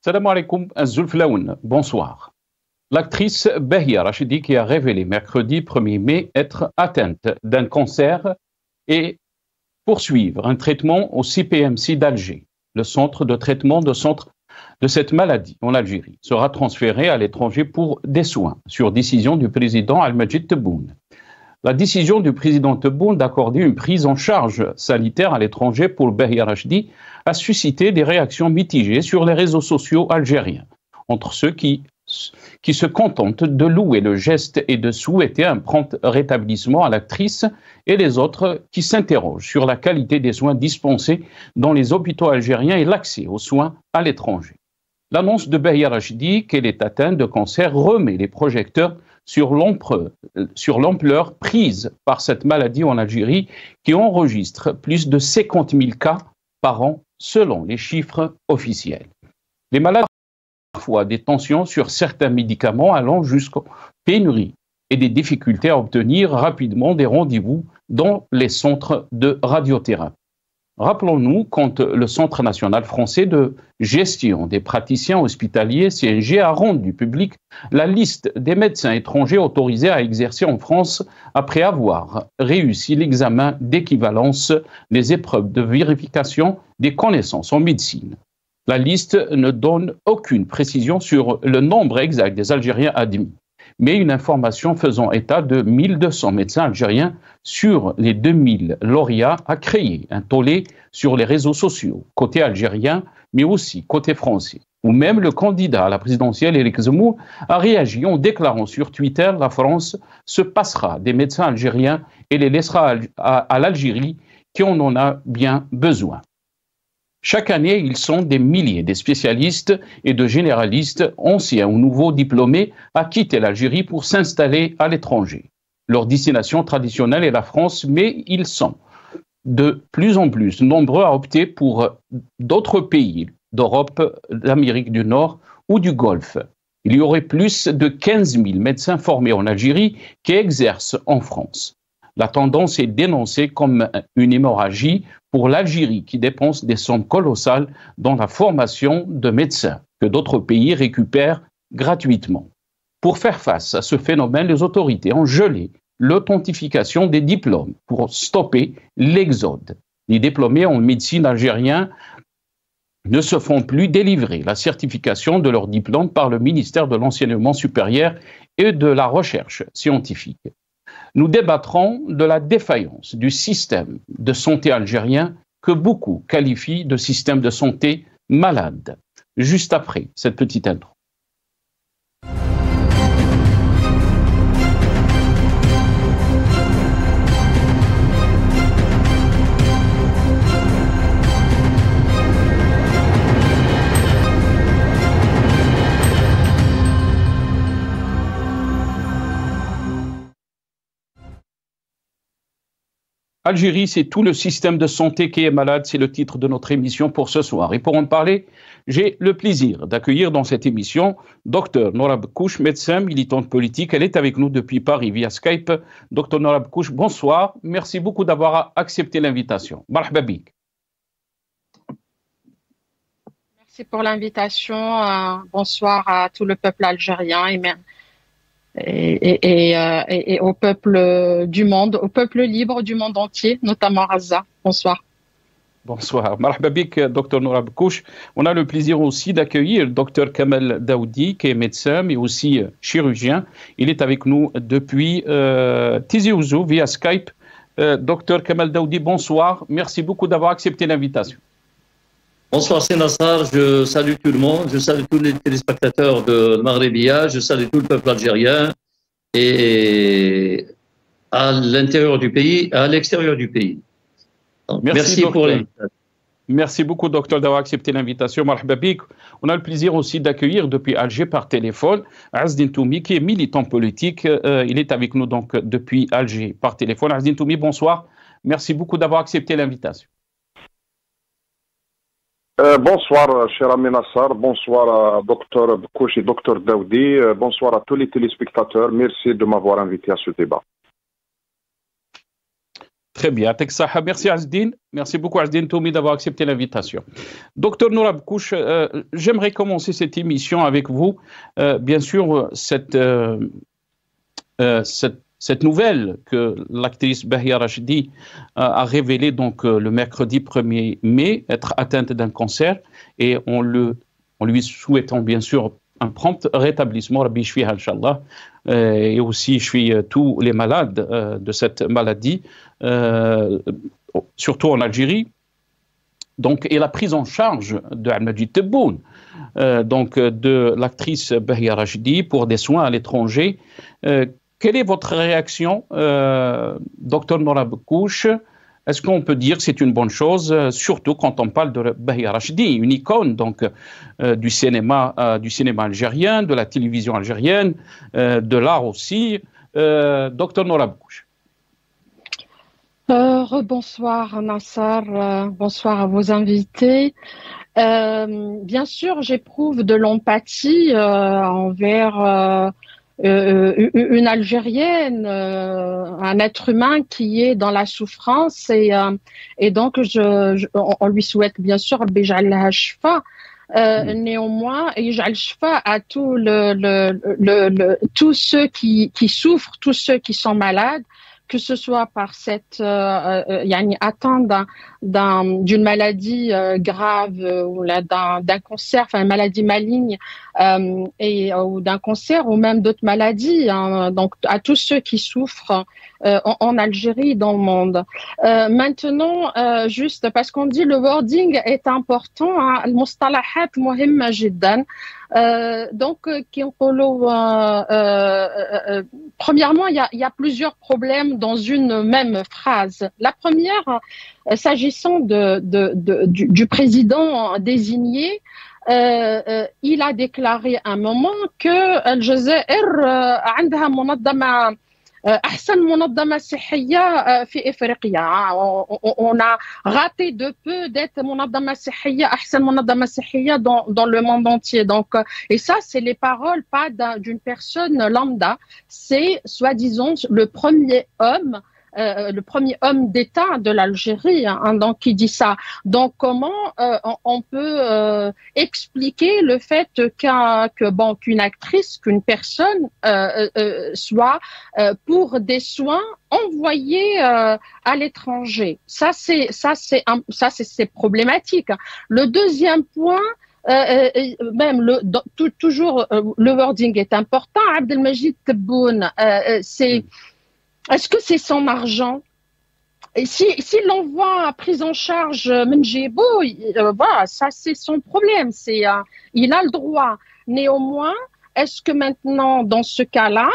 Salam alaikum, Zulflaoun, bonsoir. L'actrice Bahia Rachidi, qui a révélé mercredi 1er mai être atteinte d'un cancer et poursuivre un traitement au CPMC d'Alger, le centre de traitement de cette maladie en Algérie, sera transférée à l'étranger pour des soins, sur décision du président Al-Majid Tebboune. La décision du président Tebboune d'accorder une prise en charge sanitaire à l'étranger pour Bahia Rachidi a suscité des réactions mitigées sur les réseaux sociaux algériens, entre ceux qui se contentent de louer le geste et de souhaiter un prompt rétablissement à l'actrice, et les autres qui s'interrogent sur la qualité des soins dispensés dans les hôpitaux algériens et l'accès aux soins à l'étranger. L'annonce de Bahia Rachidi qu'elle est atteinte de cancer remet les projecteurs sur l'ampleur prise par cette maladie en Algérie, qui enregistre plus de 50 000 cas par an selon les chiffres officiels. Les malades ont parfois des tensions sur certains médicaments allant jusqu'aux pénuries et des difficultés à obtenir rapidement des rendez-vous dans les centres de radiothérapie. Rappelons-nous, quand le Centre national français de gestion des praticiens hospitaliers, CNG, a rendu public la liste des médecins étrangers autorisés à exercer en France après avoir réussi l'examen d'équivalence, les épreuves de vérification des connaissances en médecine. La liste ne donne aucune précision sur le nombre exact des Algériens admis, mais une information faisant état de 1200 médecins algériens sur les 2000 lauréats a créé un tollé sur les réseaux sociaux, côté algérien, mais aussi côté français, où même le candidat à la présidentielle, Éric Zemmour, a réagi en déclarant sur Twitter « La France se passera des médecins algériens et les laissera à l'Algérie qui en a bien besoin ». Chaque année, ils sont des milliers de spécialistes et de généralistes, anciens ou nouveaux diplômés, à quitter l'Algérie pour s'installer à l'étranger. Leur destination traditionnelle est la France, mais ils sont de plus en plus nombreux à opter pour d'autres pays d'Europe, d'Amérique du Nord ou du Golfe. Il y aurait plus de 15 000 médecins formés en Algérie qui exercent en France. La tendance est dénoncée comme une hémorragie pour l'Algérie, qui dépense des sommes colossales dans la formation de médecins que d'autres pays récupèrent gratuitement. Pour faire face à ce phénomène, les autorités ont gelé l'authentification des diplômes pour stopper l'exode. Les diplômés en médecine algériens ne se font plus délivrer la certification de leur diplôme par le ministère de l'Enseignement supérieur et de la Recherche scientifique. Nous débattrons de la défaillance du système de santé algérien que beaucoup qualifient de système de santé malade, juste après cette petite intro. Algérie, c'est tout le système de santé qui est malade, c'est le titre de notre émission pour ce soir. Et pour en parler, j'ai le plaisir d'accueillir dans cette émission Dr Noura Bekkouche, médecin, militante politique. Elle est avec nous depuis Paris via Skype. Dr Noura Bekkouche, bonsoir. Merci beaucoup d'avoir accepté l'invitation. Marhaba bik. Merci pour l'invitation. Bonsoir à tout le peuple algérien et au peuple du monde, au peuple libre du monde entier, notamment Gaza. Bonsoir. Bonsoir. Marhaba bik, Dr Noura Bekkouche. On a le plaisir aussi d'accueillir le Dr Kamel Daoudi, qui est médecin, mais aussi chirurgien. Il est avec nous depuis Tizi Ouzou, via Skype. Dr Kamel Daoudi, bonsoir. Merci beaucoup d'avoir accepté l'invitation. Bonsoir Sénassar, je salue tout le monde, je salue tous les téléspectateurs de Maghrebia, je salue tout le peuple algérien et à l'intérieur du pays, à l'extérieur du pays. Donc, merci pour l'invitation. Merci beaucoup, docteur, d'avoir accepté l'invitation. Marhaba bik. On a le plaisir aussi d'accueillir depuis Alger par téléphone Azdine Toumi, qui est militant politique. Il est avec nous donc depuis Alger par téléphone. Azdine Toumi, bonsoir. Merci beaucoup d'avoir accepté l'invitation. Bonsoir, cher ami Nassar. Bonsoir à Dr Bekkouche et Dr Daoudi. Bonsoir à tous les téléspectateurs. Merci de m'avoir invité à ce débat. Très bien. Merci Azdine. Merci beaucoup Azdine Toumi d'avoir accepté l'invitation. Docteur Noura Bkouch, j'aimerais commencer cette émission avec vous. Bien sûr, cette nouvelle que l'actrice Bahia Rachdi a révélée donc le mercredi 1er mai, être atteinte d'un cancer, et on lui souhaitant bien sûr un prompt rétablissement, Rabbi Shfiha Inch'Allah, et aussi je suis tous les malades de cette maladie, surtout en Algérie. Donc, et la prise en charge de Al-Majid Tebboune, donc de l'actrice Bahia Rachdi pour des soins à l'étranger. Quelle est votre réaction, docteur Noura Bkouch? Est-ce qu'on peut dire que c'est une bonne chose, surtout quand on parle de Bahia Rachdi, une icône donc, du cinéma algérien, de la télévision algérienne, de l'art aussi. Docteur Noura Bkouch. Rebonsoir Nassar, bonsoir à vos invités. Bien sûr, j'éprouve de l'empathie envers une Algérienne, un être humain qui est dans la souffrance, et donc on lui souhaite bien sûr Bij'alha Shfa. Néanmoins, Bij'al Shfa à tous ceux qui souffrent, tous ceux qui sont malades, que ce soit par cette atteinte d'une maladie grave ou d'un cancer, enfin une maladie maligne, ou d'un cancer, ou même d'autres maladies, hein, donc à tous ceux qui souffrent en Algérie, dans le monde. Maintenant, juste parce qu'on dit le wording est important, hein, al-mustalahat muhimma jiddan. Donc, premièrement, il y a plusieurs problèmes dans une même phrase. La première, s'agissant du président désigné, il a déclaré à un moment que الجزائر عندها منظمة أحسن منظمة صحية في إفريقيا. On a raté de peu d'être منظمة صحية أحسن منظمة صحية dans le monde entier. Donc, et ça, c'est les paroles pas d'une personne lambda. C'est soi-disant le premier homme d'État de l'Algérie, hein, donc qui dit ça. Donc comment on peut expliquer le fait qu'une actrice, qu'une personne soit pour des soins envoyés à l'étranger? Ça c'est problématique. Le deuxième point, même toujours le wording est important. Abdelmajid Tebboune, est-ce que c'est son argent? Et s'il l'envoie à prise en charge Menjebo, voilà, ça c'est son problème. Il a le droit. Néanmoins, est-ce que maintenant, dans ce cas-là,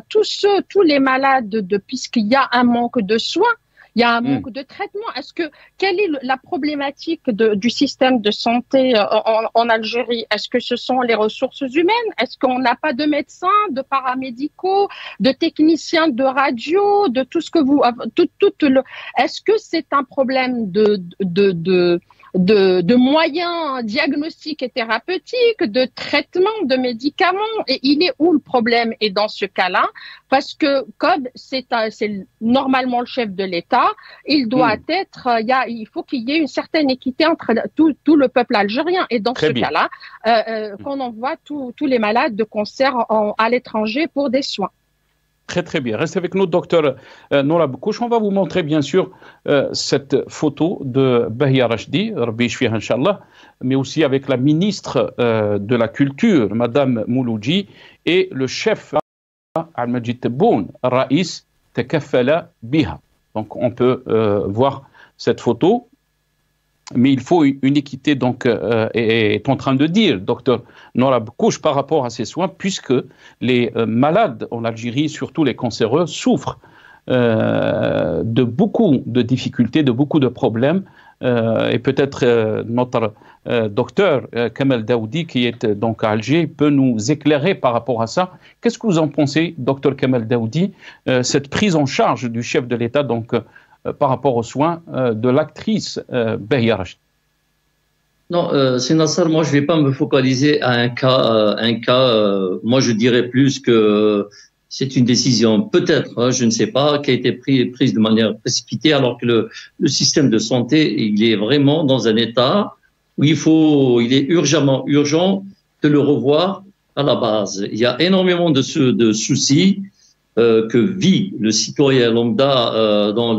tous les malades, puisqu'il y a un manque de soins, il y a un manque de traitement. Quelle est la problématique du système de santé en Algérie? Est-ce que ce sont les ressources humaines? Est-ce qu'on n'a pas de médecins, de paramédicaux, de techniciens de radio, de tout ce que vous... Est-ce que c'est un problème de moyens diagnostiques et thérapeutiques, de traitement, de médicaments? Et il est où le problème? Et dans ce cas-là, parce que comme c'est normalement le chef de l'État, il doit être, il faut qu'il y ait une certaine équité entre tout le peuple algérien. Et dans ce cas-là, qu'on envoie tous les malades de cancer à l'étranger pour des soins. Très très bien. Restez avec nous, docteur Noura Bkouch. On va vous montrer bien sûr cette photo de Bahia Rachdi, Rabbi Shfiha Inch'Allah, mais aussi avec la ministre de la Culture, Madame Mouloudji, et le chef Al-Majid Tebboune, Raïs Tekaffala Biha. Donc on peut voir cette photo. Mais il faut une équité, donc, est en train de dire, docteur Noura Bkouch, par rapport à ces soins, puisque les malades en Algérie, surtout les cancéreux, souffrent de beaucoup de difficultés, de beaucoup de problèmes. Et peut-être notre docteur Kamel Daoudi, qui est donc à Alger, peut nous éclairer par rapport à ça. Qu'est-ce que vous en pensez, docteur Kamel Daoudi, cette prise en charge du chef de l'État, donc, par rapport aux soins de l'actrice Bahia Rachdi? Non, c'est Nassar, moi je ne vais pas me focaliser à un cas. Moi je dirais plus que c'est une décision peut-être, hein, je ne sais pas, qui a été prise de manière précipitée, alors que le système de santé, il est vraiment dans un état où il est urgent de le revoir à la base. Il y a énormément de soucis que vit le citoyen lambda dans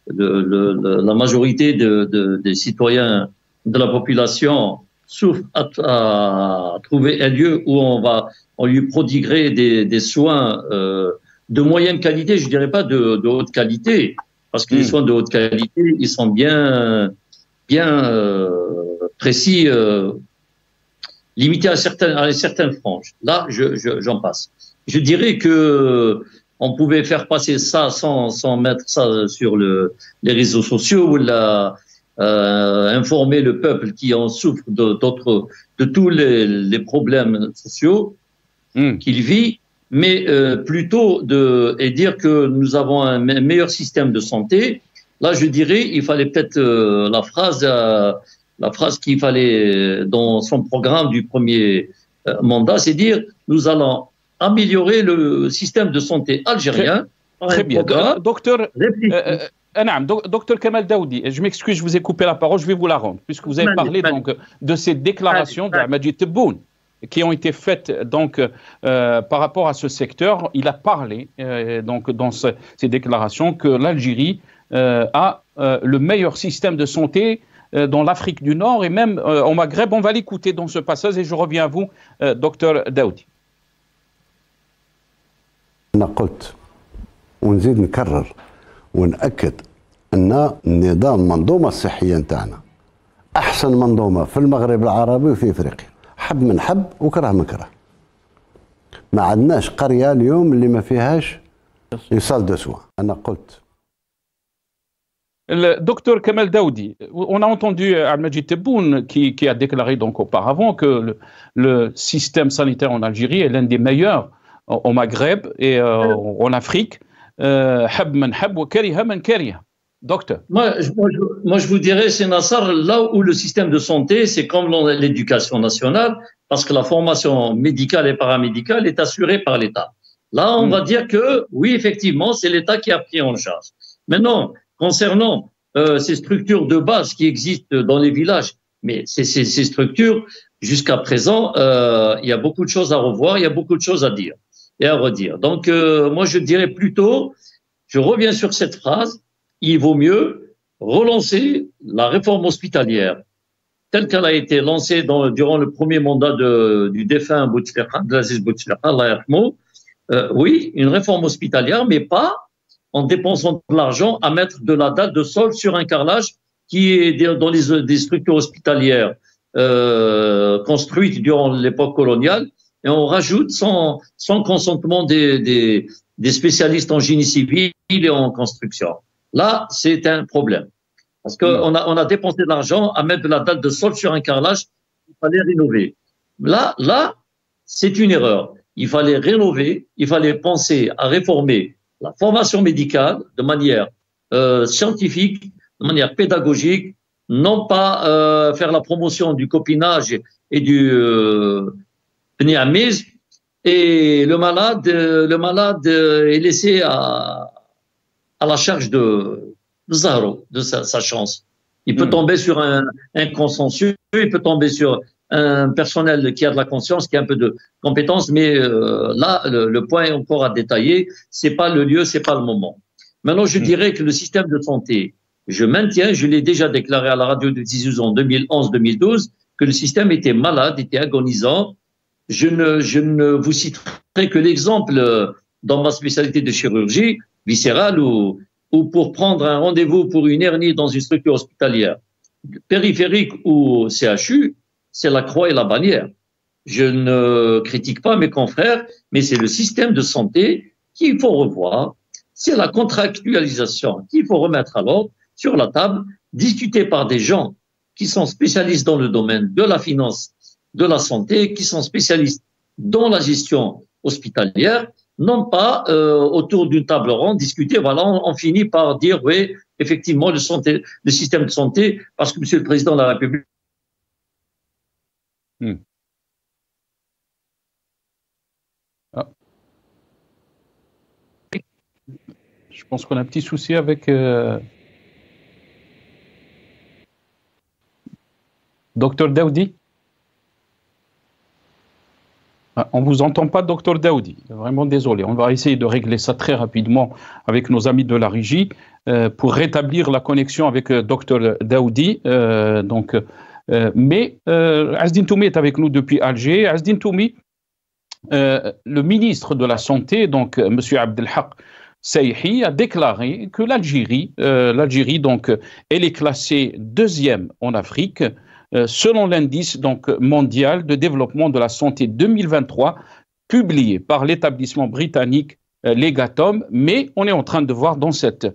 la majorité des citoyens de la population souffrent à trouver un lieu où on lui prodiguerait des soins de moyenne qualité, je dirais pas de haute qualité, parce que les soins de haute qualité, ils sont bien précis, limités à certaines franges. Là, j'en passe. Je dirais que on pouvait faire passer ça sans mettre ça sur les réseaux sociaux ou informer le peuple qui en souffre de tous les problèmes sociaux qu'il vit, mais plutôt et dire que nous avons un meilleur système de santé. Là, je dirais, il fallait peut-être la phrase qu'il fallait dans son programme du premier mandat, c'est dire nous allons améliorer le système de santé algérien. Très bien. Docteur Kamal Daoudi, je m'excuse, je vous ai coupé la parole, je vais vous la rendre, puisque vous avez parlé donc de ces déclarations d'Ahmadji Tebboune qui ont été faites donc par rapport à ce secteur. Il a parlé donc dans ces déclarations que l'Algérie a le meilleur système de santé dans l'Afrique du Nord et même au Maghreb. On va l'écouter dans ce passage et je reviens à vous, docteur Daoudi. أنا قلت ونزيد نكرر ونأكد أن النظام المنظومة الصحية نتاعنا أحسن منظومة في المغرب العربي وفي إفريقيا، حب من حب وكره من كره. ما عندناش قرية اليوم اللي ما فيهاش يصال دو سوا. أنا قلت. Le docteur Kamal Daoudi, on a entendu Ahmadji Tebboune qui a déclaré donc auparavant que le système sanitaire en Algérie est l'un des meilleurs au Maghreb et en Afrique. Docteur. Moi, je vous dirais, c'est Nassar, là où le système de santé, c'est comme l'éducation nationale, parce que la formation médicale et paramédicale est assurée par l'État. Là, on va dire que, oui, effectivement, c'est l'État qui a pris en charge. Maintenant, concernant ces structures de base qui existent dans les villages, mais ces structures, jusqu'à présent, il y a beaucoup de choses à revoir, il y a beaucoup de choses à dire et à redire. Donc, moi, je dirais plutôt, je reviens sur cette phrase, il vaut mieux relancer la réforme hospitalière telle qu'elle a été lancée durant le premier mandat du défunt Bouteflika, Abdelaziz Bouteflika, Allah yarhamou. Oui, une réforme hospitalière, mais pas en dépensant de l'argent à mettre de la dalle de sol sur un carrelage qui est dans des structures hospitalières construites durant l'époque coloniale, et on rajoute sans consentement des spécialistes en génie civil et en construction. Là, c'est un problème. Parce qu'on a dépensé de l'argent à mettre de la dalle de sol sur un carrelage qu'il fallait rénover. Là, c'est une erreur. Il fallait rénover, il fallait penser à réformer la formation médicale de manière scientifique, de manière pédagogique, non pas faire la promotion du copinage et du pnéamisme, et le malade est laissé à la charge de Zahro, de sa chance. Il peut tomber sur un consensus, il peut tomber sur un personnel qui a de la conscience, qui a un peu de compétence, mais là, le point est encore à détailler. C'est pas le lieu, c'est pas le moment. Maintenant, je dirais que le système de santé, je maintiens, je l'ai déjà déclaré à la radio de 18 en 2011-2012, que le système était malade, était agonisant. Je ne vous citerai que l'exemple dans ma spécialité de chirurgie viscérale ou pour prendre un rendez-vous pour une hernie dans une structure hospitalière périphérique ou CHU, c'est la croix et la bannière. Je ne critique pas mes confrères, mais c'est le système de santé qu'il faut revoir. C'est la contractualisation qu'il faut remettre à l'ordre sur la table, discutée par des gens qui sont spécialistes dans le domaine de la finance, de la santé, qui sont spécialistes dans la gestion hospitalière, non pas autour d'une table ronde discuter. Voilà, on finit par dire oui, effectivement, le système de santé, parce que Monsieur le Président de la République. Je pense qu'on a un petit souci avec Dr Daoudi. On ne vous entend pas, Dr Daoudi. Vraiment désolé. On va essayer de régler ça très rapidement avec nos amis de la régie pour rétablir la connexion avec Dr Daoudi. Mais Azdine Toumi est avec nous depuis Alger. Azdine Toumi, le ministre de la Santé, donc M. Abdelhak Sayhi, a déclaré que l'Algérie, elle est classée deuxième en Afrique selon l'indice mondial de développement de la santé 2023 publié par l'établissement britannique Legatom. Mais on est en train de voir dans cette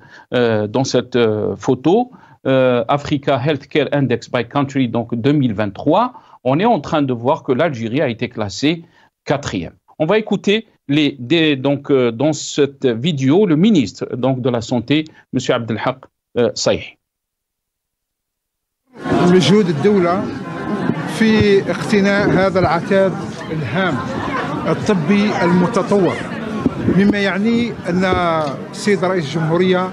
photo Africa Healthcare Index by Country, donc 2023, on est en train de voir que l'Algérie a été classée quatrième. On va écouter dans cette vidéo le ministre de la Santé, M. Abdelhak Sayhi. مجهود الدولة في اقتناء هذا العتاد الهام الطبي المتطور، مما يعني أن السيد رئيس الجمهورية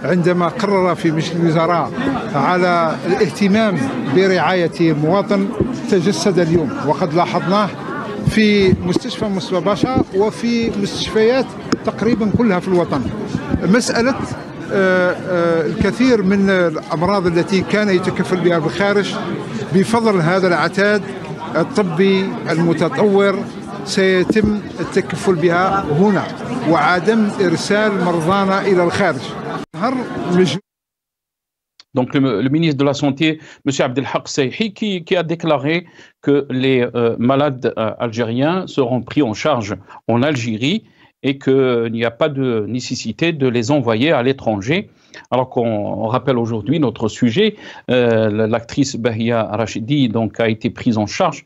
عندما قرر في مجلس الوزراء على الاهتمام برعاية المواطن تجسد اليوم، وقد لاحظناه في مستشفى باشا وفي مستشفيات تقريبا كلها في الوطن. مسألة الكثير من الأمراض التي كان يتكفل بها بالخارج بفضل هذا العتاد الطبي المتطور سيتم التكفل بها هنا وعدم إرسال مرضانا إلى الخارج. Donc le ministre de la Santé, M. Abdelhak Sayhi, qui a déclaré que les malades algériens seront pris en charge en Algérie et qu'il n'y a pas de nécessité de les envoyer à l'étranger. Alors qu'on rappelle aujourd'hui notre sujet, l'actrice Bahia Rachidi a été prise en charge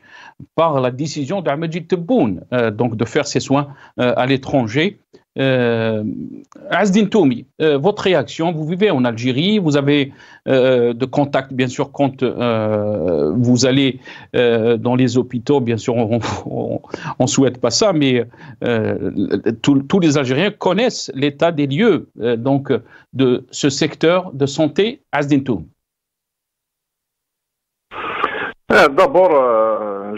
par la décision d'Ahmed Tebboune de faire ses soins à l'étranger. Azdine Toumi, votre réaction, vous vivez en Algérie, vous avez de contacts bien sûr quand vous allez dans les hôpitaux, bien sûr on souhaite pas ça, mais tous les Algériens connaissent l'état des lieux de ce secteur de santé. Azdine Toumi. D'abord,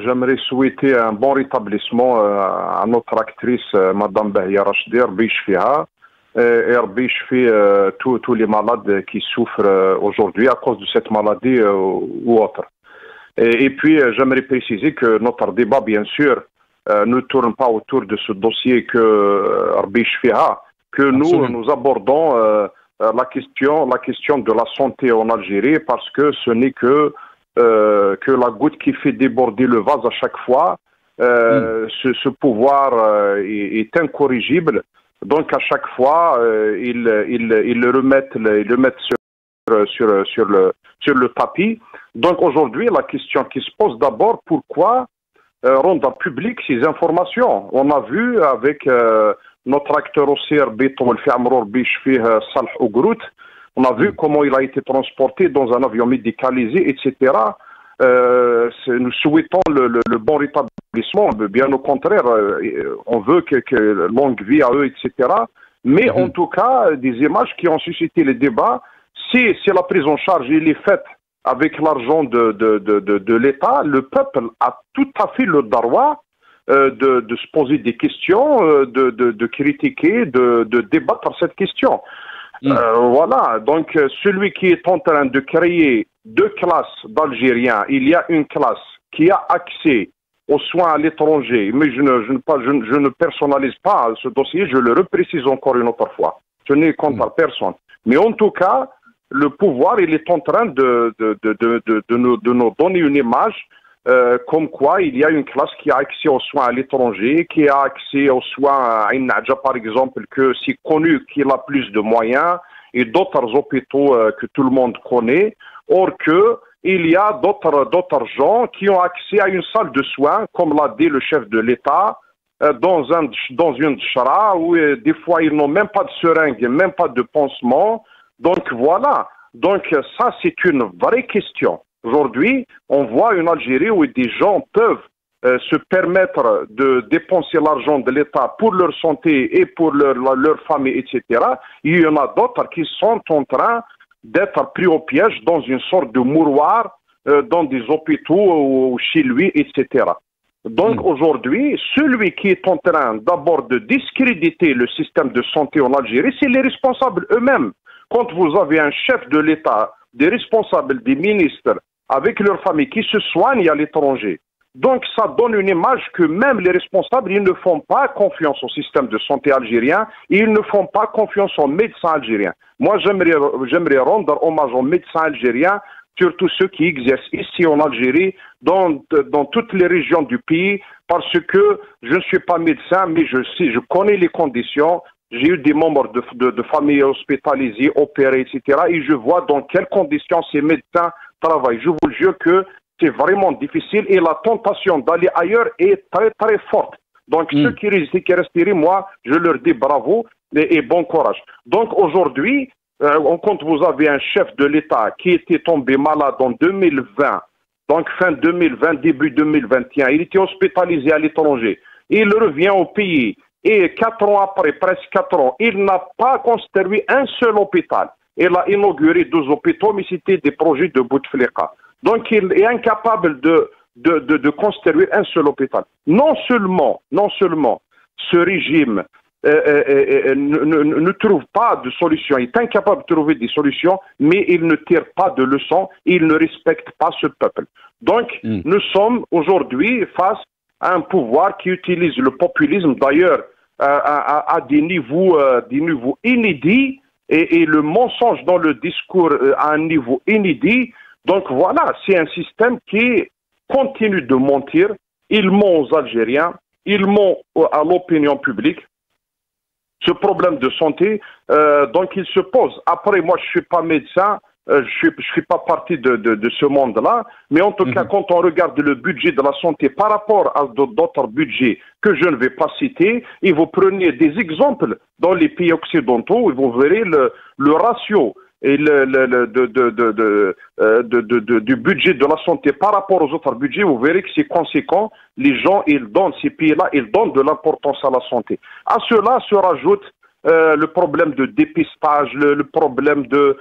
j'aimerais souhaiter un bon rétablissement à notre actrice, Madame Bahia Rachidi, Rabbi Yshfiha, et Rabbi Yshfi tous les malades qui souffrent aujourd'hui à cause de cette maladie ou autre. Et puis, j'aimerais préciser que notre débat, bien sûr, ne tourne pas autour de ce dossier que Rabbi Yshfiha, que nous abordons la question de la santé en Algérie, parce que ce n'est que la goutte qui fait déborder le vase à chaque fois. Ce pouvoir est incorrigible. Donc à chaque fois, ils le remettent sur le tapis. Donc aujourd'hui, la question qui se pose d'abord, pourquoi rendre public ces informations? On a vu avec notre acteur aussi, Salh Ougrout, on a vu comment il a été transporté dans un avion médicalisé, etc. Nous souhaitons le bon rétablissement. Bien au contraire, on veut que longue vie à eux, etc. Mais en tout cas, des images qui ont suscité les débats, si la prise en charge elle est faite avec l'argent de l'État, le peuple a tout à fait le droit de se poser des questions, de critiquer, de débattre par cette question. Voilà, donc celui qui est en train de créer deux classes d'Algériens, il y a une classe qui a accès aux soins à l'étranger, mais je ne personnalise pas ce dossier, je le reprécise encore une autre fois, ce n'est contre personne. Mais en tout cas, le pouvoir, il est en train de nous donner une image comme quoi il y a une classe qui a accès aux soins à l'étranger, qui a accès aux soins à Nadja par exemple, que c'est connu qu'il a plus de moyens, et d'autres hôpitaux que tout le monde connaît. Or que il y a d'autres gens qui ont accès à une salle de soins, comme l'a dit le chef de l'État, dans une chara où des fois ils n'ont même pas de seringue, même pas de pansement. Donc voilà. Donc ça c'est une vraie question. Aujourd'hui, on voit une Algérie où des gens peuvent se permettre de dépenser l'argent de l'État pour leur santé et pour leur famille, etc., il y en a d'autres qui sont en train d'être pris au piège dans une sorte de mouroir dans des hôpitaux ou chez lui, etc. Donc aujourd'hui, celui qui est en train d'abord de discréditer le système de santé en Algérie, c'est les responsables eux-mêmes. Quand vous avez un chef de l'État, des responsables, des ministres, avec leurs familles qui se soignent à l'étranger, donc ça donne une image que même les responsables, ils ne font pas confiance au système de santé algérien, et ils ne font pas confiance aux médecins algériens. Moi, j'aimerais rendre hommage aux médecins algériens, surtout ceux qui exercent ici en Algérie, dans toutes les régions du pays, parce que je ne suis pas médecin, mais je connais les conditions. J'ai eu des membres de familles hospitalisées, opérés, etc. Et je vois dans quelles conditions ces médecins travaillent. Je vous jure que c'est vraiment difficile et la tentation d'aller ailleurs est très très forte. Donc ceux qui resteraient, moi, je leur dis bravo et bon courage. Donc aujourd'hui, quand vous avez un chef de l'État qui était tombé malade en 2020, donc fin 2020, début 2021, il était hospitalisé à l'étranger, il revient au pays et 4 ans après, presque 4 ans, il n'a pas construit un seul hôpital. Il a inauguré 12 hôpitaux, mais c'était des projets de Bouteflika. Donc il est incapable de construire un seul hôpital. Non seulement ce régime ne trouve pas de solution, il est incapable de trouver des solutions, mais il ne tire pas de leçons, il ne respecte pas ce peuple. Donc nous sommes aujourd'hui face à un pouvoir qui utilise le populisme, d'ailleurs à des niveaux inédits, et le mensonge dans le discours à un niveau inédit. Donc voilà, c'est un système qui continue de mentir. Il ment aux Algériens, il ment à l'opinion publique. Ce problème de santé, donc il se pose. Après, moi, je ne suis pas médecin, je ne fais pas partie de ce monde-là, mais en tout cas, quand on regarde le budget de la santé par rapport à d'autres budgets que je ne vais pas citer, et vous prenez des exemples dans les pays occidentaux, et vous verrez le ratio et du budget de la santé par rapport aux autres budgets, vous verrez que c'est conséquent. Les gens, ces pays-là, ils donnent de l'importance à la santé. À cela se rajoute le problème de dépistage, le problème de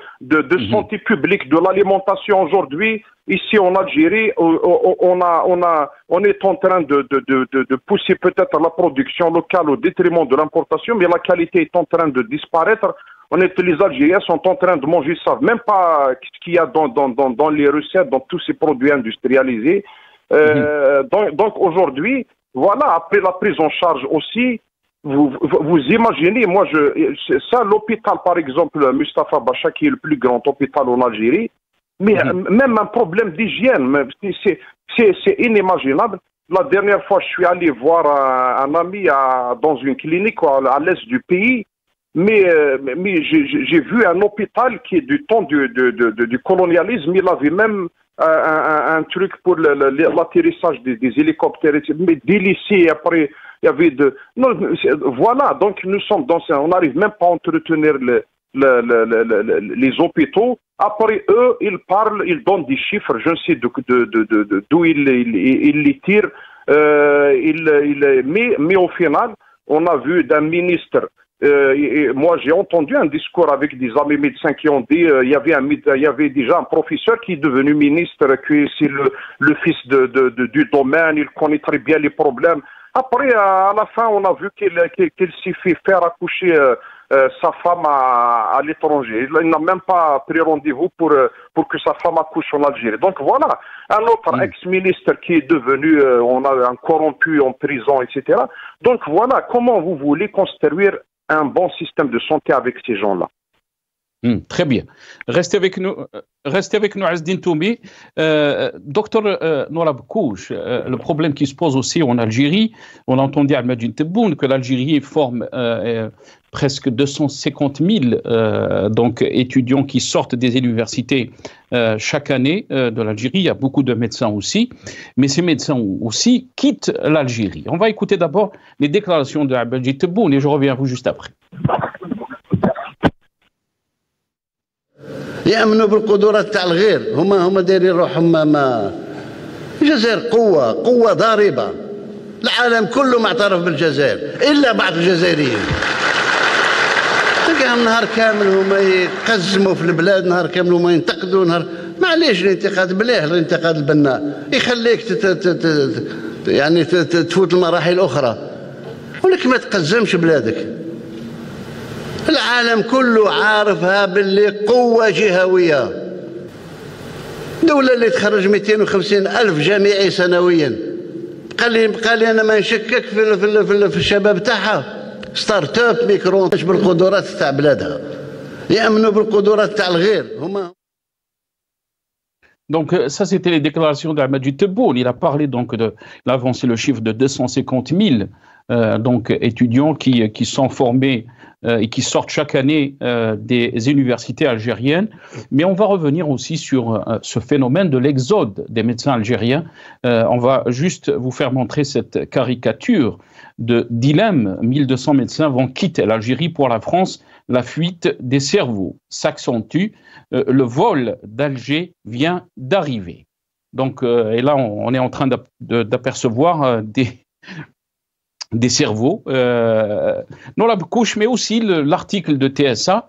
santé publique, de l'alimentation. Aujourd'hui, ici en Algérie, on est en train de pousser peut-être la production locale au détriment de l'importation, mais la qualité est en train de disparaître. Les Algériens sont en train de manger, ils ne savent même pas ce qu'il y a dans les recettes, dans tous ces produits industrialisés. Donc aujourd'hui, voilà, après la prise en charge aussi, vous imaginez, moi, l'hôpital, par exemple, Mustapha Bacha, qui est le plus grand hôpital en Algérie, mais même un problème d'hygiène, c'est inimaginable. La dernière fois, je suis allé voir un ami dans une clinique à l'est du pays, mais j'ai vu un hôpital qui est du temps du colonialisme. Il avait même un truc pour l'atterrissage des hélicoptères, mais des lycées, après, il y avait voilà, donc nous sommes on n'arrive même pas à entretenir les hôpitaux. Après, eux, ils parlent, ils donnent des chiffres, je ne sais d'où ils les tirent, mais au final, on a vu d'un ministre. Moi, j'ai entendu un discours avec des amis médecins qui ont dit il y avait déjà un professeur qui est devenu ministre, que c'est le fils du domaine, il connaît très bien les problèmes. Après, à la fin, on a vu qu'il s'est fait faire accoucher sa femme à l'étranger. Il n'a même pas pris rendez-vous pour que sa femme accouche en Algérie. Donc voilà, un autre ex-ministre qui est devenu, on a un corrompu en prison, etc. Donc voilà, comment vous voulez construire un bon système de santé avec ces gens-là? Très bien. Restez avec nous, Azedine Toumi. Docteur Noura Bkouch, le problème qui se pose aussi en Algérie, on a entendu à Madjine Tebboune que l'Algérie forme presque 250 000 donc, étudiants qui sortent des universités chaque année de l'Algérie. Il y a beaucoup de médecins aussi, mais ces médecins aussi quittent l'Algérie. On va écouter d'abord les déclarations de Madjine Tebboune et je reviens à vous juste après. يأمنوا بالقدرات تاع الغير هما دايرين روحهم ما الجزائر قوة ضاربة. العالم كله معترف بالجزائر إلا بعض الجزائريين. نهار كامل هما يقزموا في البلاد، نهار كامل هما ينتقدوا، معليش الانتقاد مليح، الانتقاد البناء يخليك يعني تفوت المراحل الأخرى، ولكن ما تقزمش بلادك. العالم كله عارفها باللي قوة جهوية. دولة اللي تخرج 250 ألف جامعي سنويا، بقى لي أنا ما نشكك في الشباب تاعها. ستارت اب ميكرو بالقدرات تاع بلادها، يأمنوا بالقدرات تاع الغير هما. Donc ça, c'était les déclarations d'Ahmadou Tebboune. Il a parlé donc il a avancé le chiffre de 250 000 donc étudiants qui sont formés et qui sortent chaque année des universités algériennes. Mais on va revenir aussi sur ce phénomène de l'exode des médecins algériens. On va juste vous faire montrer cette caricature de dilemme. 1200 médecins vont quitter l'Algérie pour la France. La fuite des cerveaux s'accentue. Le vol d'Alger vient d'arriver. Donc, et là, on est en train d'apercevoir des cerveaux dans la couche, mais aussi l'article de TSA.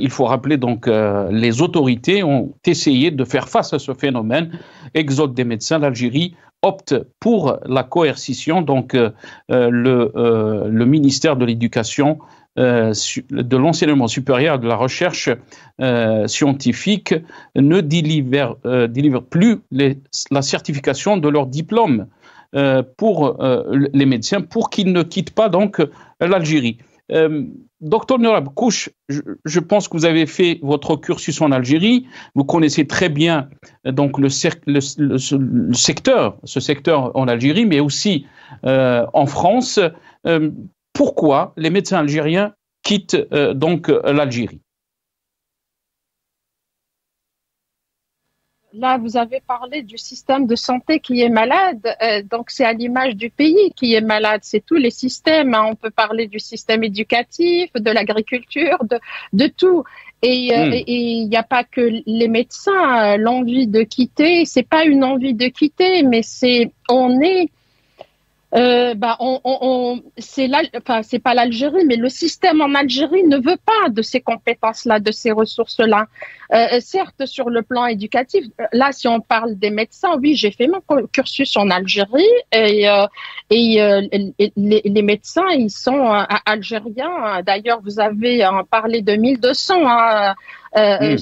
Il faut rappeler donc les autorités ont essayé de faire face à ce phénomène. Exode des médecins, l'Algérie opte pour la coercition. Donc, le ministère de l'Éducation, de l'enseignement supérieur et de la recherche scientifique ne délivre plus la certification de leur diplôme pour les médecins, pour qu'ils ne quittent pas donc l'Algérie. Docteur Nourab Kouch, je pense que vous avez fait votre cursus en Algérie, vous connaissez très bien donc ce secteur en Algérie, mais aussi en France. Pourquoi les médecins algériens quittent donc l'Algérie? Là, vous avez parlé du système de santé qui est malade, donc c'est à l'image du pays qui est malade, c'est tous les systèmes, hein. On peut parler du système éducatif, de l'agriculture, de tout. Et il n'y a pas que les médecins, l'envie de quitter, c'est pas une envie de quitter, mais c'est c'est pas l'Algérie, mais le système en Algérie ne veut pas de ces compétences-là, de ces ressources-là. Certes, sur le plan éducatif, là, si on parle des médecins, oui, j'ai fait mon cursus en Algérie et les médecins, ils sont algériens. D'ailleurs, vous avez parlé de 1200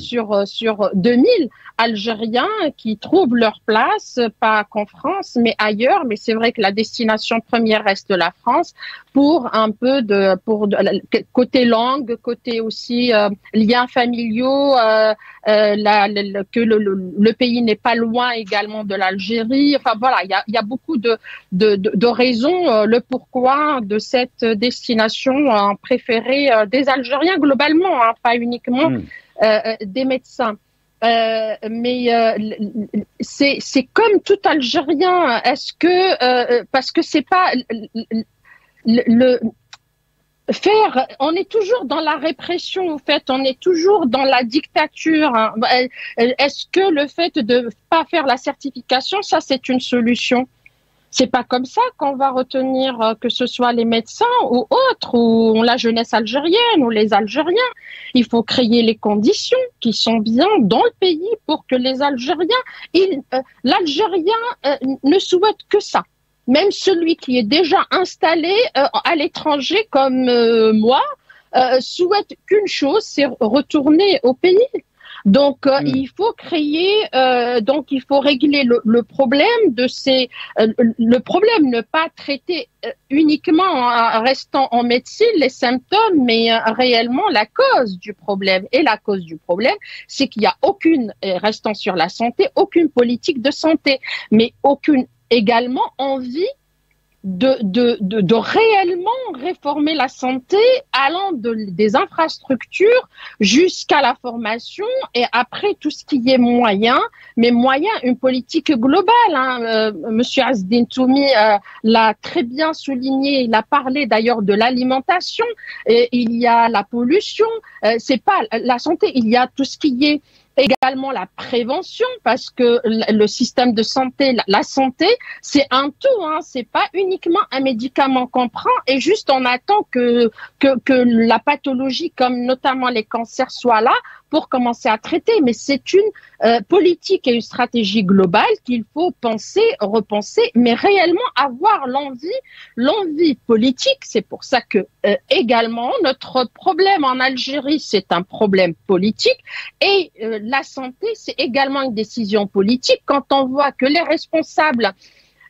sur 2000 Algériens qui trouvent leur place, pas qu'en France, mais ailleurs. Mais c'est vrai que la destination première reste la France pour un peu côté langue, côté aussi liens familiaux, que le pays n'est pas loin également de l'Algérie. Enfin voilà, il y a beaucoup de raisons, le pourquoi de cette destination préférée des Algériens globalement, hein, pas uniquement des médecins. Mais c'est comme tout Algérien. Est-ce que parce que c'est pas on est toujours dans la répression, au fait, on est toujours dans la dictature, hein. Est-ce que le fait de pas faire la certification, ça c'est une solution? C'est pas comme ça qu'on va retenir que ce soit les médecins ou autres, ou la jeunesse algérienne ou les Algériens. Il faut créer les conditions qui sont bien dans le pays pour que les Algériens, l'Algérien ne souhaite que ça. Même celui qui est déjà installé à l'étranger comme moi souhaite qu'une chose, c'est retourner au pays. Donc, il faut créer, donc il faut régler le problème le problème, ne pas traiter uniquement en restant en médecine les symptômes, mais réellement la cause du problème. Et la cause du problème, c'est qu'il n'y a aucune, restant sur la santé, aucune politique de santé, mais aucune également envie de réellement réformer la santé, allant des infrastructures jusqu'à la formation et après tout ce qui est moyen, mais moyen, une politique globale, hein. Monsieur Azdine Toumi l'a très bien souligné, il a parlé d'ailleurs de l'alimentation, il y a la pollution, c'est pas la santé, il y a tout ce qui est également la prévention, parce que le système de santé, la santé, c'est un tout, hein, c'est pas uniquement un médicament qu'on prend et juste on attend que la pathologie, comme notamment les cancers, soit là pour commencer à traiter. Mais c'est une politique et une stratégie globale qu'il faut penser, repenser, mais réellement avoir l'envie politique. C'est pour ça que également notre problème en Algérie, c'est un problème politique et la santé, c'est également une décision politique. Quand on voit que les responsables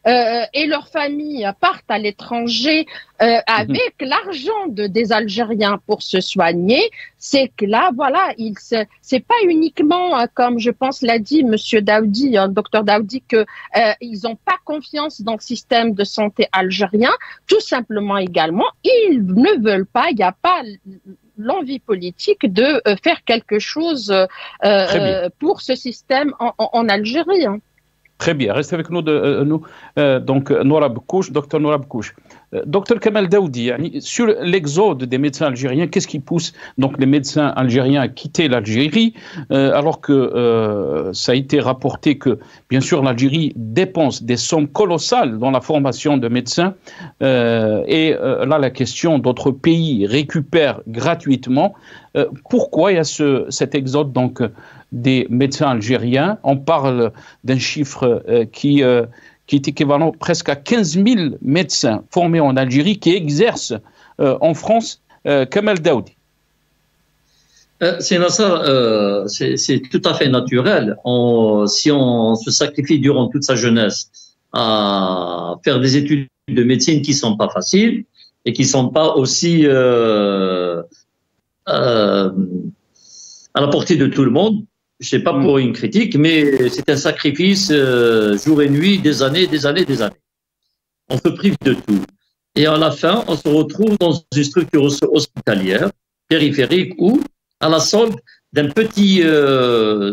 et leurs familles partent à l'étranger avec l'argent des Algériens pour se soigner, c'est que là, voilà, c'est pas uniquement, comme je pense l'a dit Monsieur Daoudi, docteur Daoudi, que ils n'ont pas confiance dans le système de santé algérien. Tout simplement également, ils ne veulent pas, il n'y a pas l'envie politique de faire quelque chose pour ce système en Algérie. Hein. Très bien, restez avec nous, donc Noura Bkouch, docteur Noura Bkouch. Docteur Kamal Daoudi, sur l'exode des médecins algériens, qu'est-ce qui pousse donc les médecins algériens à quitter l'Algérie, alors que ça a été rapporté que, bien sûr, l'Algérie dépense des sommes colossales dans la formation de médecins, et là, la question d'autres pays récupèrent gratuitement. Pourquoi il y a cet exode donc des médecins algériens? On parle d'un chiffre qui est équivalent presque à 15 000 médecins formés en Algérie qui exercent en France. Kamal Daoudi. C'est tout à fait naturel. Si on se sacrifie durant toute sa jeunesse à faire des études de médecine qui ne sont pas faciles et qui ne sont pas aussi à la portée de tout le monde, je ne sais pas pour une critique, mais c'est un sacrifice jour et nuit, des années. On se prive de tout. Et à la fin, on se retrouve dans une structure hospitalière, périphérique, ou à la solde d'un petit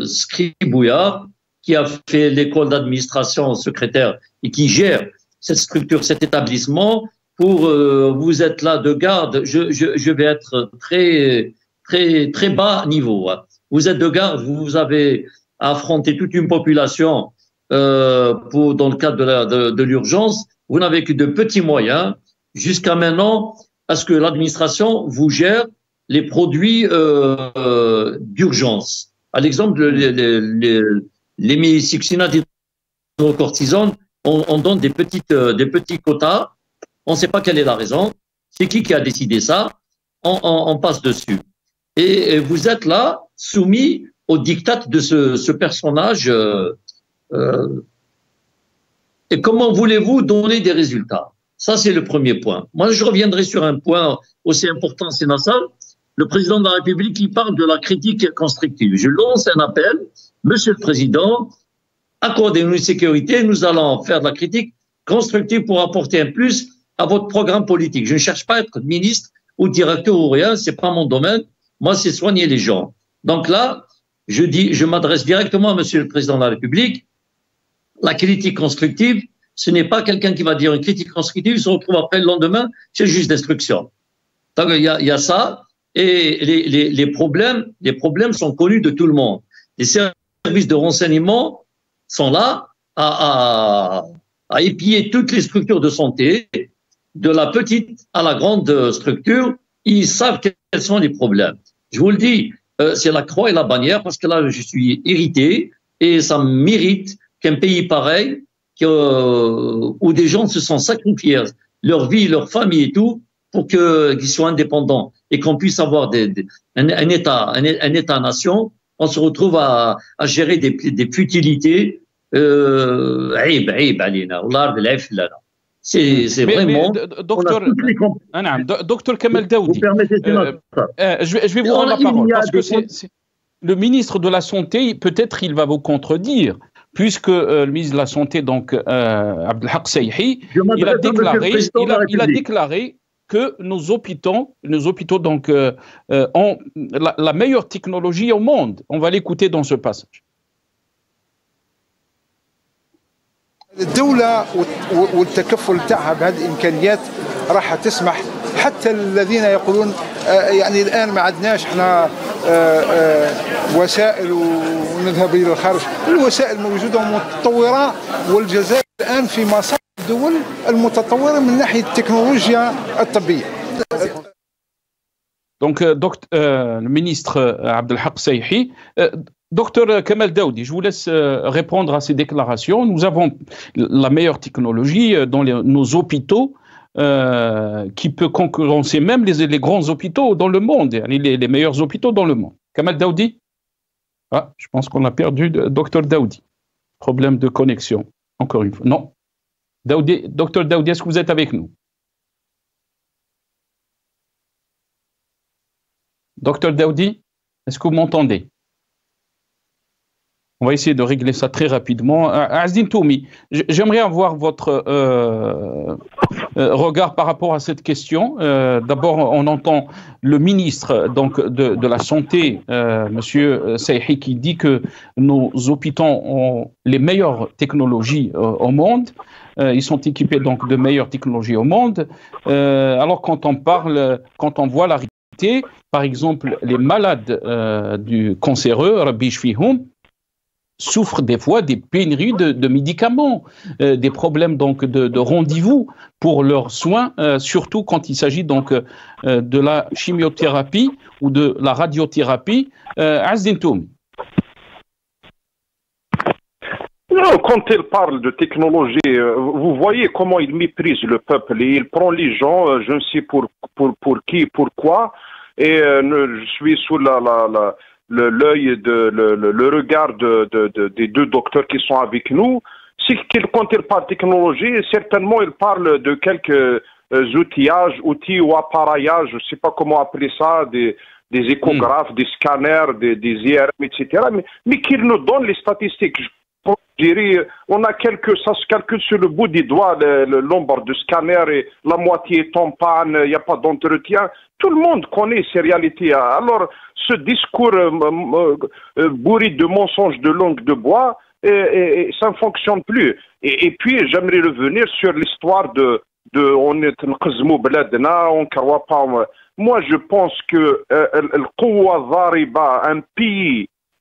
scribouillard qui a fait l'école d'administration secrétaire et qui gère cette structure, cet établissement. Pour vous êtes là de garde, je vais être très bas niveau. Hein. Vous êtes de garde, vous avez affronté toute une population dans le cadre de l'urgence. Vous n'avez que de petits moyens. Jusqu'à maintenant, à ce que l'administration vous gère les produits d'urgence. À l'exemple, les médicaments d'hydrocortisone, on donne des petits quotas. On ne sait pas quelle est la raison. C'est qui a décidé ça? On passe dessus. Et vous êtes là, soumis au diktat de ce personnage. Et comment voulez-vous donner des résultats? Ça, c'est le premier point. Moi, je reviendrai sur un point aussi important, c'est Nassar. Le président de la République, il parle de la critique constructive. Je lance un appel. Monsieur le Président, accordez-nous une sécurité. Nous allons faire de la critique constructive pour apporter un plus à votre programme politique. Je ne cherche pas à être ministre ou directeur ou rien. C'est pas mon domaine. Moi, c'est soigner les gens. Donc là, je m'adresse directement à Monsieur le Président de la République. La critique constructive, ce n'est pas quelqu'un qui va dire une critique constructive, se retrouve après le lendemain chez le juge d'instruction. Donc il y a ça, et les problèmes sont connus de tout le monde. Les services de renseignement sont là à épier toutes les structures de santé, de la petite à la grande structure. Ils savent quels sont les problèmes. Je vous le dis, c'est la croix et la bannière, parce que là, je suis irrité et ça m'irrite qu'un pays pareil, où des gens se sont sacrifiés, leur vie, leur famille et tout, pour qu'ils soient indépendants et qu'on puisse avoir un État-nation, on se retrouve à gérer des futilités. C'est vraiment... Docteur Kamal Daoudi, je vais vous rendre la parole, parce que le ministre de la Santé, peut-être il va vous contredire, puisque le ministre de la Santé, donc Abdelhak Seyhi, il a déclaré que nos hôpitaux donc, ont la meilleure technologie au monde. On va l'écouter dans ce passage. الدولة والتكفل تاعها بهذه الإمكانيات راح تسمح حتى الذين يقولون يعني الآن ما عندناش احنا وسائل ونذهب إلى الخارج. الوسائل موجودة ومتطورة، والجزائر الآن في مصاف الدول المتطورة من ناحية التكنولوجيا الطبية. Donc, le ministre Abdelhak Saihi, docteur Kamal Daoudi, je vous laisse répondre à ces déclarations. Nous avons la meilleure technologie dans nos hôpitaux qui peut concurrencer même les grands hôpitaux dans le monde, les meilleurs hôpitaux dans le monde. Kamal Daoudi? Ah, je pense qu'on a perdu docteur Daoudi. Problème de connexion, encore une fois. Non. Docteur Daoudi, est-ce que vous êtes avec nous? Docteur Daoudi, est-ce que vous m'entendez? On va essayer de régler ça très rapidement. Azdine Toumi, j'aimerais avoir votre regard par rapport à cette question. D'abord, on entend le ministre donc, de la Santé, Monsieur Saihi, qui dit que nos hôpitaux ont les meilleures technologies au monde. Ils sont équipés donc de meilleures technologies au monde. Alors quand on voit la réalité, par exemple, les malades du cancéreux, Rabbi Shfihoum, souffrent des fois des pénuries de médicaments, des problèmes donc de rendez-vous pour leurs soins, surtout quand il s'agit donc de la chimiothérapie ou de la radiothérapie. Azdine Toumi. Quand il parle de technologie, vous voyez comment il méprise le peuple. Il prend les gens, je ne sais pour qui, pourquoi, et je suis sous l'œil, le regard des deux docteurs qui sont avec nous. Quand il parle de technologie, certainement il parle de quelques outils ou appareillages, je ne sais pas comment appeler ça, des échographes, des scanners, des IRM, etc. Mais qu'il nous donne les statistiques. Je dirais, on a ça se calcule sur le bout des doigts, le nombre de scanners, et la moitié est en panne, il n'y a pas d'entretien. Tout le monde connaît ces réalités. Alors, ce discours bourré de mensonges de langue de bois, ça ne fonctionne plus. Et puis, j'aimerais revenir sur l'histoire on est on ne croit pas. Moi, je pense que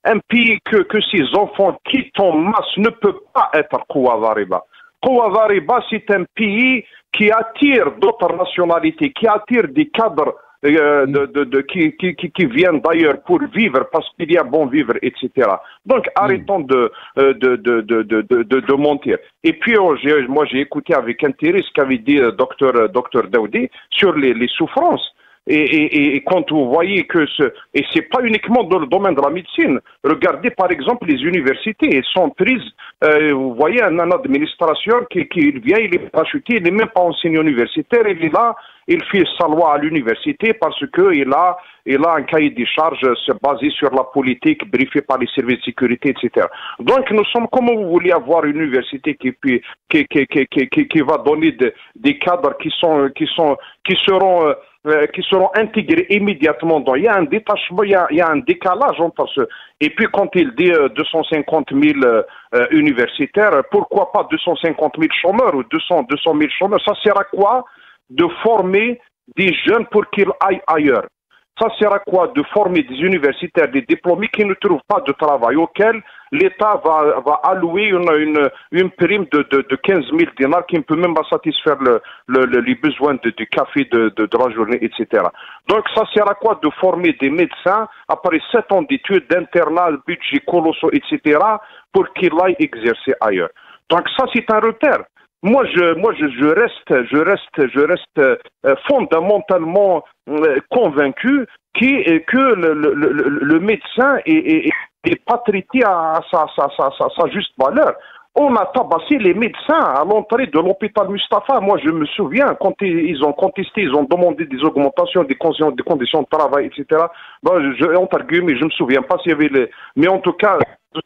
un pays que ses enfants quittent en masse ne peut pas être Kouazariba. Kouazariba, c'est un pays qui attire d'autres nationalités, qui attire des cadres qui viennent d'ailleurs pour vivre, parce qu'il y a bon vivre, etc. Donc, arrêtons de mentir. Et puis, moi, j'ai écouté avec intérêt ce qu'avait dit docteur Daoudi sur les souffrances. Et quand vous voyez que et c'est pas uniquement dans le domaine de la médecine, regardez par exemple les universités, elles sont prises, vous voyez un administrateur qui vient, il est parachuté, il n'est même pas enseignant universitaire, il est là, il fait sa loi à l'université parce qu'il a un cahier des charges basé sur la politique, briefé par les services de sécurité, etc. Donc nous sommes, comment vous voulez avoir une université qui va donner des cadres qui seront intégrés immédiatement. Donc, il y a un détachement, il y a un décalage entre ce. Et puis, quand il dit 250 000 universitaires, pourquoi pas 250 000 chômeurs ou 200 000 chômeurs? Ça sert à quoi de former des jeunes pour qu'ils aillent ailleurs? Ça sert à quoi de former des universitaires, des diplômés qui ne trouvent pas de travail, auquel l'État va allouer une prime de 15 000 dinars qui ne peut même pas satisfaire les besoins du café de la journée, etc. Donc ça sert à quoi de former des médecins après 7 ans d'études, d'internat, budget colossaux, etc. pour qu'ils aillent exercer ailleurs? Donc ça, c'est un repère. Moi, je reste fondamentalement convaincu que le médecin est pas traité à sa juste valeur. On a tabassé les médecins à l'entrée de l'hôpital Mustapha. Moi, je me souviens, quand ils ont contesté, ils ont demandé des augmentations des conditions de travail, etc. Entre guillemets, je ne me souviens pas s'il y avait mais en tout cas,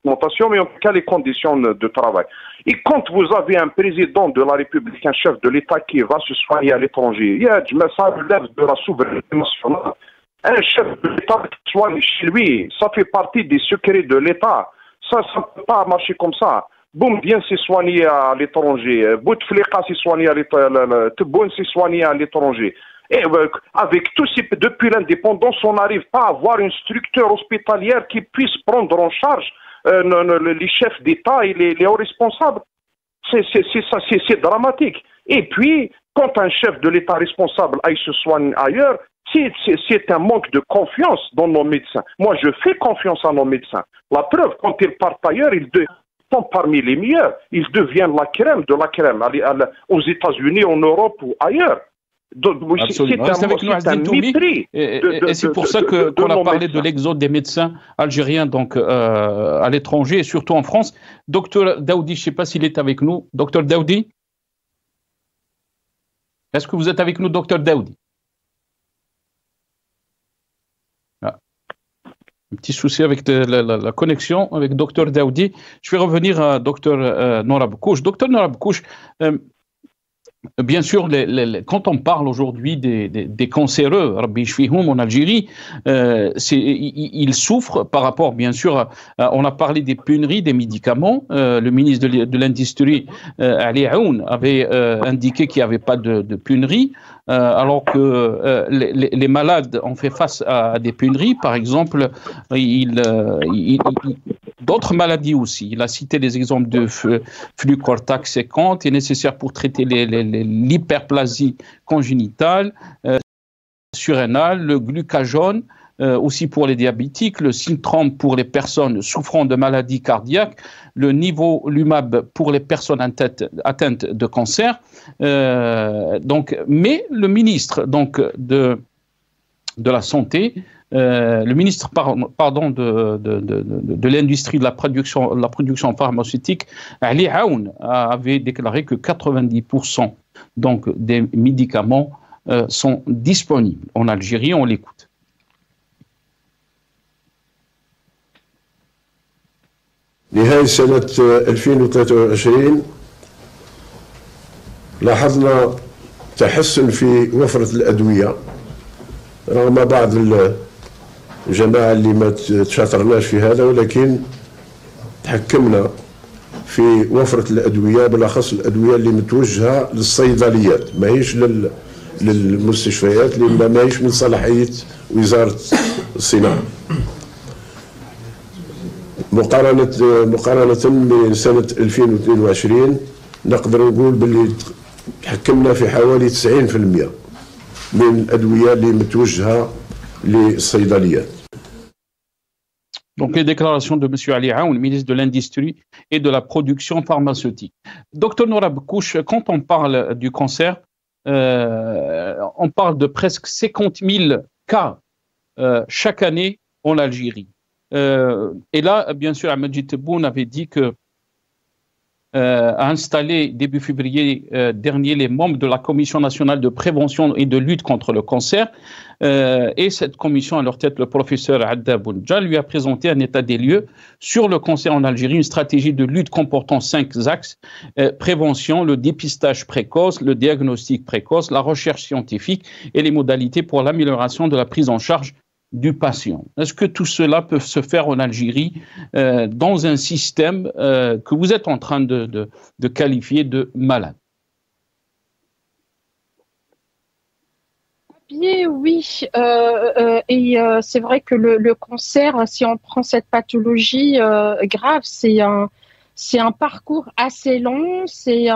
augmentation, mais en tout cas les conditions de travail. Et quand vous avez un président de la République, un chef de l'État qui va se soigner à l'étranger, ça relève de la souveraineté nationale. Un chef de l'État qui soigne chez lui, ça fait partie des secrets de l'État. Ça ne peut pas marcher comme ça. Boum vient se soigner à l'étranger. Bouteflika s'est soigné à l'étranger. Tebboune s'est soigné à l'étranger. Et avec tous depuis l'indépendance, on n'arrive pas à avoir une structure hospitalière qui puisse prendre en charge les chefs d'État et les hauts responsables. C'est dramatique. Et puis, quand un chef de l'État responsable aille se soigner ailleurs, c'est un manque de confiance dans nos médecins. Moi, je fais confiance à nos médecins. La preuve, quand ils partent ailleurs, ils sont parmi les meilleurs. Ils deviennent la crème de la crème aux États-Unis, en Europe ou ailleurs. Absolument. Reste avec nous, Azdine Toumi. Et c'est pour ça qu'on a parlé de l'exode des médecins algériens donc, à l'étranger et surtout en France. Docteur Daoudi, je ne sais pas s'il est avec nous. Docteur Daoudi? Est-ce que vous êtes avec nous, docteur Daoudi? Un petit souci avec la connexion avec docteur Daoudi. Je vais revenir à docteur Norab Kouch. Docteur Norab Kouch, bien sûr, quand on parle aujourd'hui des cancéreux, Rabbi Shfihum en Algérie, ils souffrent par rapport, bien sûr, on a parlé des pénuries des médicaments. Le ministre de l'Industrie, Ali Aoun, avait indiqué qu'il n'y avait pas de pénurie, alors que les malades ont fait face à des pénuries. Par exemple, d'autres maladies aussi. Il a cité les exemples de Flucortax 50, est nécessaire pour traiter l'hyperplasie congénitale, surrénale, le glucagone, aussi pour les diabétiques, le Sintrom pour les personnes souffrant de maladies cardiaques, le Nivolumab pour les personnes atteintes de cancer. Mais le ministre de la Santé, le ministre de l'industrie de la production pharmaceutique, Ali Aoun, avait déclaré que 90% donc, des médicaments sont disponibles en Algérie. On l'écoute. نهاية سنة 2023 لاحظنا تحسن في وفرة الأدوية رغم بعض الجماعة اللي ما تشاطرناش في هذا، ولكن تحكمنا في وفرة الأدوية، بالأخص الأدوية اللي متوجهة للصيدليات، ماهيش للمستشفيات لأن ماهيش من صلاحية وزارة الصناعة. مقارنة بسنة 2022 نقدر نقول باللي تحكمنا في حوالي 90% من الأدوية اللي متوجهة للصيدليات. Donc les déclarations de M. Ali Aoun, le ministre de l'Industrie et de la Production pharmaceutique. Docteur Norab Kouch, quand on parle du cancer, on parle de presque 50 000 cas chaque année en Algérie. Et là, bien sûr, Majid Tebboune avait dit que a installé début février dernier les membres de la Commission nationale de prévention et de lutte contre le cancer. Et cette commission, à leur tête, le professeur Adda Bounja, lui a présenté un état des lieux sur le cancer en Algérie, une stratégie de lutte comportant 5 axes: prévention, le dépistage précoce, le diagnostic précoce, la recherche scientifique et les modalités pour l'amélioration de la prise en charge du patient. Est-ce que tout cela peut se faire en Algérie dans un système que vous êtes en train de qualifier de malade? Oui, et c'est vrai que le cancer, si on prend cette pathologie grave, c'est un parcours assez long, c'est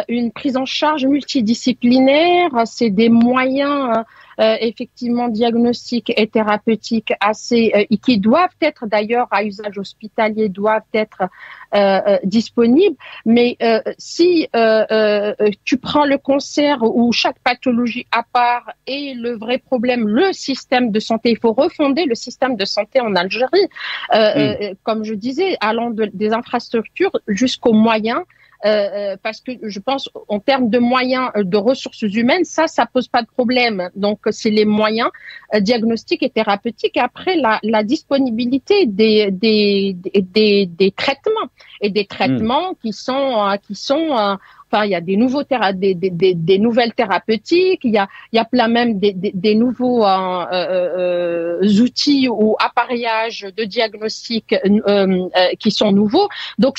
une prise en charge multidisciplinaire, c'est des moyens effectivement diagnostiques et thérapeutiques assez qui doivent être d'ailleurs à usage hospitalier, doivent être disponibles. Mais si tu prends le cancer ou chaque pathologie à part et le vrai problème, le système de santé, il faut refonder le système de santé en Algérie, comme je disais, allant des infrastructures jusqu'aux moyens. Parce que je pense en termes de moyens de ressources humaines, ça pose pas de problème. Donc c'est les moyens diagnostiques et thérapeutiques. Après la disponibilité des traitements et des traitements qui sont Enfin, il y a des nouvelles thérapeutiques, il y a plein même des nouveaux outils ou appareillages de diagnostic qui sont nouveaux. Donc,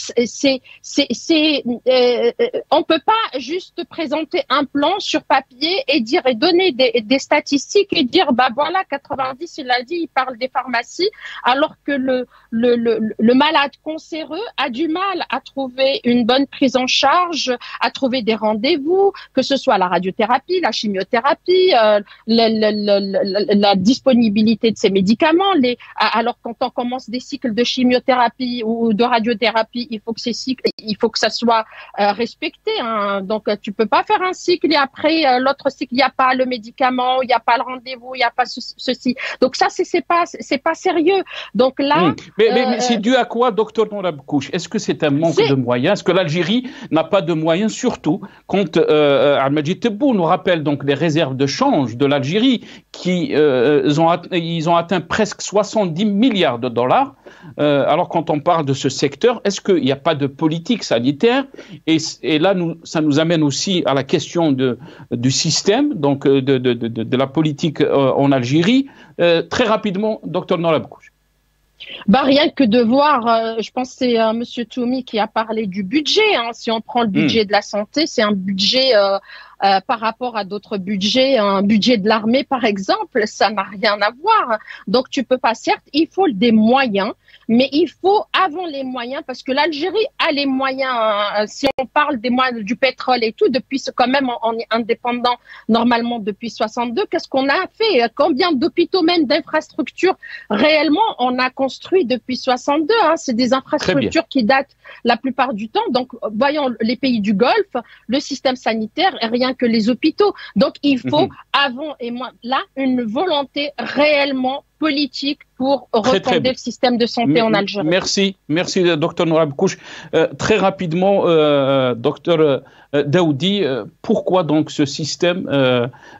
on peut pas juste présenter un plan sur papier et donner des statistiques et dire, bah voilà, 90, il a dit, il parle des pharmacies, alors que le malade cancéreux a du mal à trouver une bonne prise en charge, à trouver des rendez-vous, que ce soit la radiothérapie, la chimiothérapie, la disponibilité de ces médicaments. Alors quand on commence des cycles de chimiothérapie ou de radiothérapie, il faut que ça soit respecté. Hein. Donc tu peux pas faire un cycle et après l'autre cycle, il n'y a pas le médicament, il n'y a pas le rendez-vous, il n'y a pas ceci. Donc ça c'est pas sérieux. Donc là, mais c'est dû à quoi, docteur Nourabkouch? Est-ce que c'est un manque de moyens? Est-ce que l'Algérie n'a pas de moyens, surtout quand Al-Majid Tebboune nous rappelle donc les réserves de change de l'Algérie qui ils ont atteint presque 70 milliards de dollars. Alors quand on parle de ce secteur, est-ce qu'il n'y a pas de politique sanitaire? Et là, ça nous amène aussi à la question du système, donc de la politique en Algérie. Très rapidement, docteur Nourabkouch. Bah, rien que de voir, je pense que c'est Monsieur Toumi qui a parlé du budget. Hein. Si on prend le budget de la santé, c'est un budget par rapport à d'autres budgets, un budget de l'armée par exemple, ça n'a rien à voir. Donc tu peux pas, certes, il faut des moyens, mais il faut avant les moyens, parce que l'Algérie a les moyens. Si on parle des moyens du pétrole et tout, depuis quand même on est indépendant normalement depuis 62. Qu'est-ce qu'on a fait? Combien d'hôpitaux, même d'infrastructures réellement on a construit depuis 62? Hein? C'est des infrastructures qui datent la plupart du temps. Donc voyons les pays du Golfe, le système sanitaire, rien que les hôpitaux. Donc il faut avant et moi là une volonté réellement politique pour refonder le système de santé en Algérie. Merci docteur Nourabkouch. Très rapidement, docteur Daoudi, pourquoi donc ce système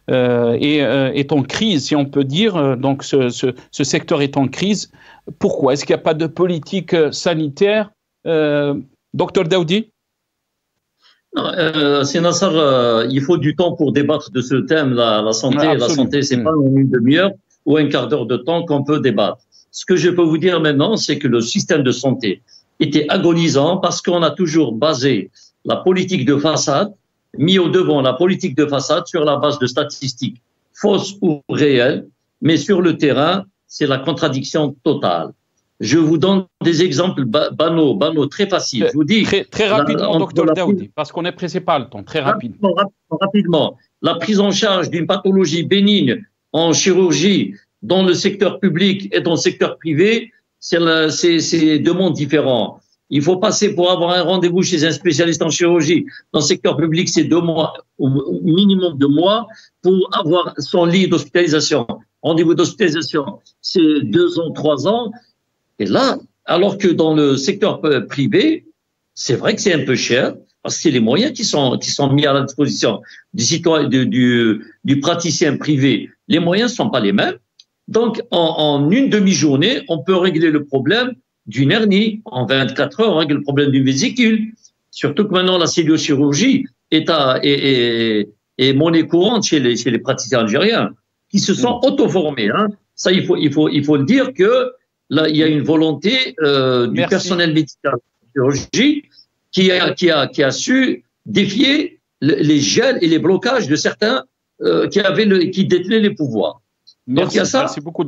est en crise, si on peut dire, donc ce secteur est en crise? Pourquoi? Est-ce qu'il n'y a pas de politique sanitaire? Docteur Daoudi? C'est Nassar, il faut du temps pour débattre de ce thème, la santé. Absolument. La santé, c'est pas en une demi-heure ou un quart d'heure de temps qu'on peut débattre. Ce que je peux vous dire maintenant, c'est que le système de santé était agonisant parce qu'on a toujours basé la politique de façade, mis au devant la politique de façade sur la base de statistiques fausses ou réelles, mais sur le terrain, c'est la contradiction totale. Je vous donne des exemples banaux, très faciles. Je vous dis très rapidement, docteur Daoudi, parce qu'on est pressé par le temps. Très rapidement. Rapidement. La prise en charge d'une pathologie bénigne en chirurgie dans le secteur public et dans le secteur privé, c'est deux mondes différents. Il faut passer pour avoir un rendez-vous chez un spécialiste en chirurgie. Dans le secteur public, c'est 2 mois, au minimum 2 mois, pour avoir son lit d'hospitalisation. Rendez-vous d'hospitalisation, c'est 2 ans, 3 ans. Et là, alors que dans le secteur privé, c'est vrai que c'est un peu cher, parce que c'est les moyens qui sont mis à la disposition du citoyen, du praticien privé. Les moyens ne sont pas les mêmes. Donc, en une demi-journée, on peut régler le problème d'une hernie. En 24 heures, on règle le problème d'une vésicule. Surtout que maintenant, la celluliochirurgie est monnaie courante chez les praticiens algériens, qui se sont auto-formés. Hein. Ça, il faut le dire que là, il y a une volonté du personnel médical de chirurgie qui a su défier les gels et les blocages de certains qui détenaient les pouvoirs. Donc, il y a ça. Merci beaucoup.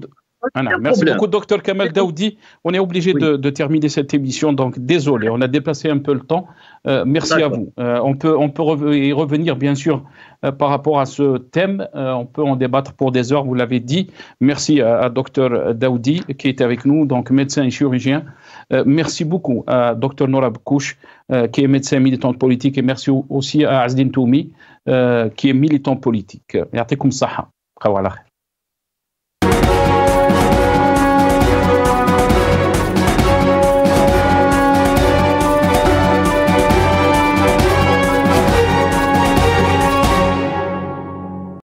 Merci beaucoup, docteur Kamel Daoudi. On est obligé de terminer cette émission, donc désolé, on a dépassé un peu le temps. Merci à vous. On peut y revenir, bien sûr, par rapport à ce thème. On peut en débattre pour des heures, vous l'avez dit. Merci à docteur Daoudi, qui est avec nous, donc médecin et chirurgien. Merci beaucoup à docteur Nourabkouch, qui est médecin militant politique, et merci aussi à Azdine Toumi, qui est militant politique. Ya'tikoum saha.